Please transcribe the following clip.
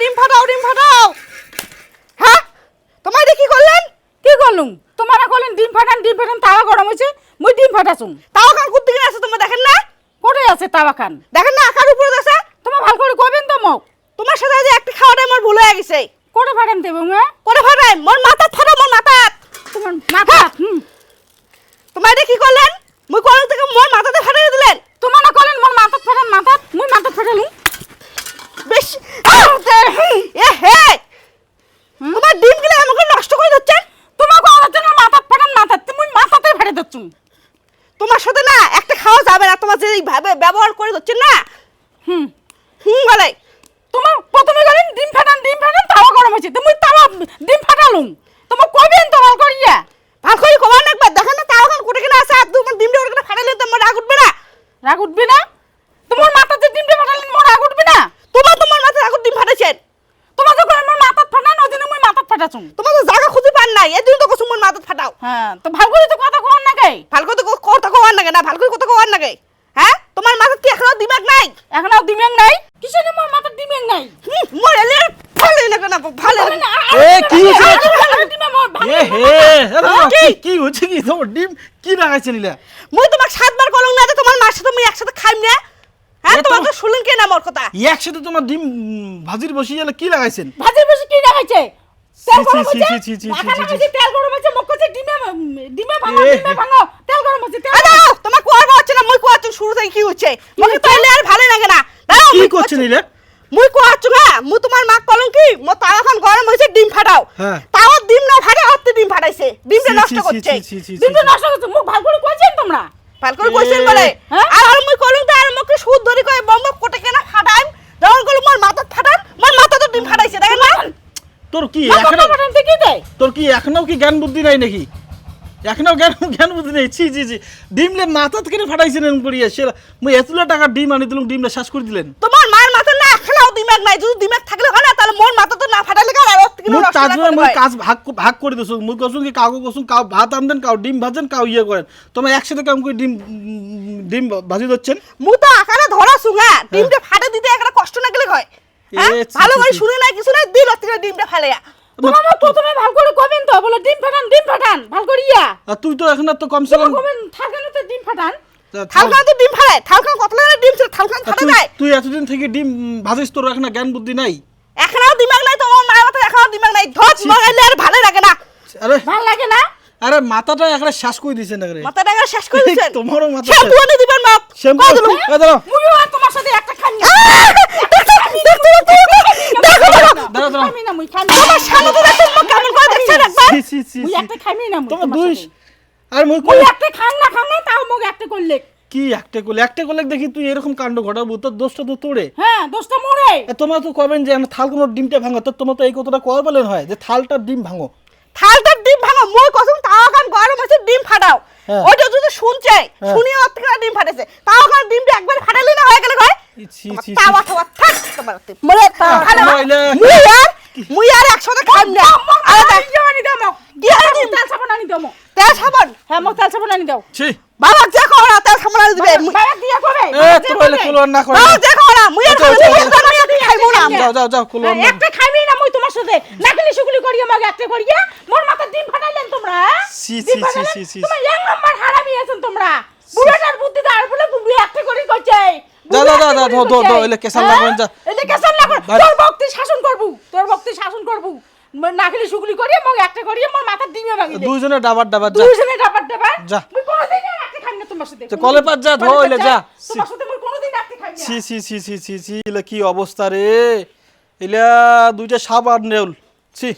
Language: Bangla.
ডিম ফাটাও হ্যাঁ তোমায় দেখি করলেন কি করলুম তোমারা কলেন ডিম ফাটান তাওয়া গরম হইছে মুই ডিম ফাটাছুম তাও কান কুত্তি কিনে আছে তোমরা দেখেন না কোটে আছে তাওয়া খান দেখেন না আকার উপরে আছে তোমার ভালো করে কইবেন তো মোক তোমার সাথে যে একটা খাওয়াটা আমার ভুল হয়ে গেছে কোটে ফাটান দেব মে করে ফাটাই মোর মাথা ফাটাও মোর মাথা তোমার মাথা তোমায় দেখি করলেন মুই কলেন থেকে মোর মাথাতে ফাটাই দিলেন তোমারা কলেন মোর মাথা ফাটান মুই মাথা ফাটালুম বেশ এ হে তোমার ডিম গিলে আমাকে নষ্ট করে দিচ্ছেন তোমার কথা জন্য মাথা ফাটান তুমি মাথাতে ফাটে দচ্ছুম তোমার সাথে না একটা খাওয়া যাবে না তোমার যে ভাবে ব্যবহার করে দিচ্ছেন না বলে তোমার প্রথমে গেলেন ডিম ফাটান তাওয়া গরম হইছে তুমি তাওয়া ডিম ফাটালুম তোমার কইবেন তো ভালো করিয়া ভালো করে কমান একবার দেখেন না তাও কান কুটে কিনা আছে আর তোমার ডিমটা ওরকম ফাটাইলে তোমার রাগ উঠবে না তোমার মাথাতে ডিমটা ফাটালেন মোর রাগ উঠবে না তোমার মাথায় রাগ ডিম ফাটাইছেন তোমার যখন আমার মাথা ফাটান ওদিন মুই মাথা ফাটাছুম তোমার তো জায়গা খুঁজে পান নাই এদিন তো কসুম মোর মাথা ফাটাও হ্যাঁ তো ভালো করে তো কথা কোন না গাই ভালো করে কথা কোয়ার না না ভালো করে কথা কোয়ার না হ্যাঁ তোমার মাথা কি এখনো দিমাগ নাই এখনো দিমেং নাই কিসের মোর মাথা দিমেং নাই মোর এলে ভালো না কেন ভালো না এ কি হইছে এ হে কি হচ্ছে কি তোমার ডিম কি লাগাইছে নিলা মুই তোমাক 7 বার কলং না যে তোমার মার সাথে মুই একসাথে খাইম না হ্যাঁ তোমার তো শুনলেন কে না মোর কথা একসাথে তোমার ডিম ভাজির বসি গেলে কি লাগাইছেন ভাজির বসে কি লাগাইছে তেল গরম ছি, হইছে ছি, ছি, ছি, মাখা ছি, ছি, লাগাইছে তেল গরম হইছে মক কইছে ডিমে ভাঙো তেল গরম হইছে তেল আরে তোমার কোয়ার হচ্ছে না মুই কোয়ার শুরু থেকে কি হচ্ছে মকে তাইলে আর ভালো লাগে না দাও কি করছে নিলা মুই কোয়াচ্ছু না মুই তোমার মা কলং কি মো তাওয়া খান গরম হইছে ডিম ফাটাও হ্যাঁ তাওয়া ডিম না ফাটে অত ডিম ফাটাইছে ডিমটা নষ্ট করছে ডিমটা নষ্ট করছে মুখ ভালো করে কইছেন তোমরা ভাল করে কইছেন বলে আর মুই কলং তে আর মকে সুদ ধরি কই বম্ব কোটে কেনা ফাটাইম যখন কলং মোর মাথা ফাটান মোর মাথা তো ডিম ফাটাইছে দেখেন না তোর কি এখনো ফাটান থেকে দেয় তোর কি এখনো কি জ্ঞান বুদ্ধি নাই নাকি এখনো জ্ঞান বুদ্ধি নেই ছি ডিমলে মাথা থেকে ফাটাইছেন এরকম করিয়া সে মুই এতলা টাকা ডিম আনি দিলুম ডিমটা শেষ করে দিলেন তোমার মার মাথা না এখনো দিমাগ নাই যদি দিমাগ থাকলে হয় না তাহলে মোর মাথা তো না ফাটাইলে কার আর অত মুই কাজ ভাগ করে দিছো মুই কসুম কি কাউ কসুম কাউ ভাত আনদেন কাউ ডিম ভাজেন কাউ ইয়ে করেন তোমরা একসাথে কাম করে ডিম ভাজি দিচ্ছেন মু তো আকারে ধরা সুগা ডিমটা ফাটে দিতে একটা কষ্ট না গেলে হয় ভালো করে শুনে নাই কিছু নাই দিল থেকে ডিমটা ফালেয়া তোমার প্রথমে ভালো করে কইবেন তো বলে ডিম ফাটান ভালো করিয়া আর তুই তো এখন তো কমসে কম কইবেন থাকেন তো ডিম ফাটান থালকান তো ডিম ফাটায় থালকান কত লাগে ডিম থালকান ফাটা যায় তুই এতদিন থেকে ডিম ভাজিস তোর এখন জ্ঞান বুদ্ধি নাই এখনো দিমাগ নাই তো আমার মার মাথা এখনো দিমাগ নাই ধর মগাইলে আর ভালো লাগে না আরে ভালো লাগে না আরে মাথাটা একবার শ্বাস করে দিছেন একবারে মাথাটা একবার শেষ করে দিছেন তোমারও মাথা শ্যাম্পু এনে দিবেন মা শ্যাম্পু এ দাও মুইও আর তোমার সাথে একটা খানি দাও আমি না মুই খানি আমার সামনে তো দেখুন মা কেমন করে দেখছেন একবার ছি মুই একটা খামি না মুই তোমার দুই আর মুই মুই একটা খান না তাও মুই একটা করলে কি একটা করলে দেখি তুই এরকম কাণ্ড ঘটাবো তোর দোষটা তো তোরে হ্যাঁ দোষটা মোরে তোমরা তো কবেন যে থাল কোনো ডিমটা ভাঙো তো তোমার তো এই কথাটা কয় বলেন হয় যে থালটার ডিম ভাঙো থালটার ডিম ভাঙো মই কসম তাও কান গরম আছে ডিম ফাটাও ওইটা যদি শুনছে শুনি ওর থেকে ডিম ফাটেছে তাও কান ডিমটা একবার ফাটালে না হয়ে গেলে কয় তাওয়া থাক তোমার মরে মুই আর একসাথে খাই না আরে আনি দাও কি আর ডিম তেল সাবান আনি দাও তেল সাবান হ্যাঁ মক তেল সাবান আনি দাও ছি বাবা যে কোনা তেল সাবান আনি দিবে বাবা দিয়া করে এ তোলে কুলো না করে বাবা যে কোনা মুই আর খাইবো না যাও কুলো না একটা খাইবি না মুই তোমার সাথে নাকলি শুকলি করিয়া মগ একটা করিয়া মোর মাথা ডিম ফাটাইলেন তোমরা ছি তোমরা এক নম্বর হারামি আছেন তোমরা বুড়াটার বুদ্ধি দাঁড় বলে তুমি একটা করি কইছে দাও এলে কেসাল লাগবেন যা এলে কেসাল লাগবে তোর ভক্তি শাসন করব নাকলি শুকলি করিয়া মগ একটা করিয়া মোর মাথা ডিমে ভাঙি দে দুইজনে ডাবার যা দুইজনে ডাবার যা মুই কোনদিন একটা খাই না তোমার সাথে কলে পাত যা ধইলে যা তোমার সাথে মুই কোনদিন একটা খাই না ছি এলা কি অবস্থা রে এলা দুইটা সাপ আর নেউল ছি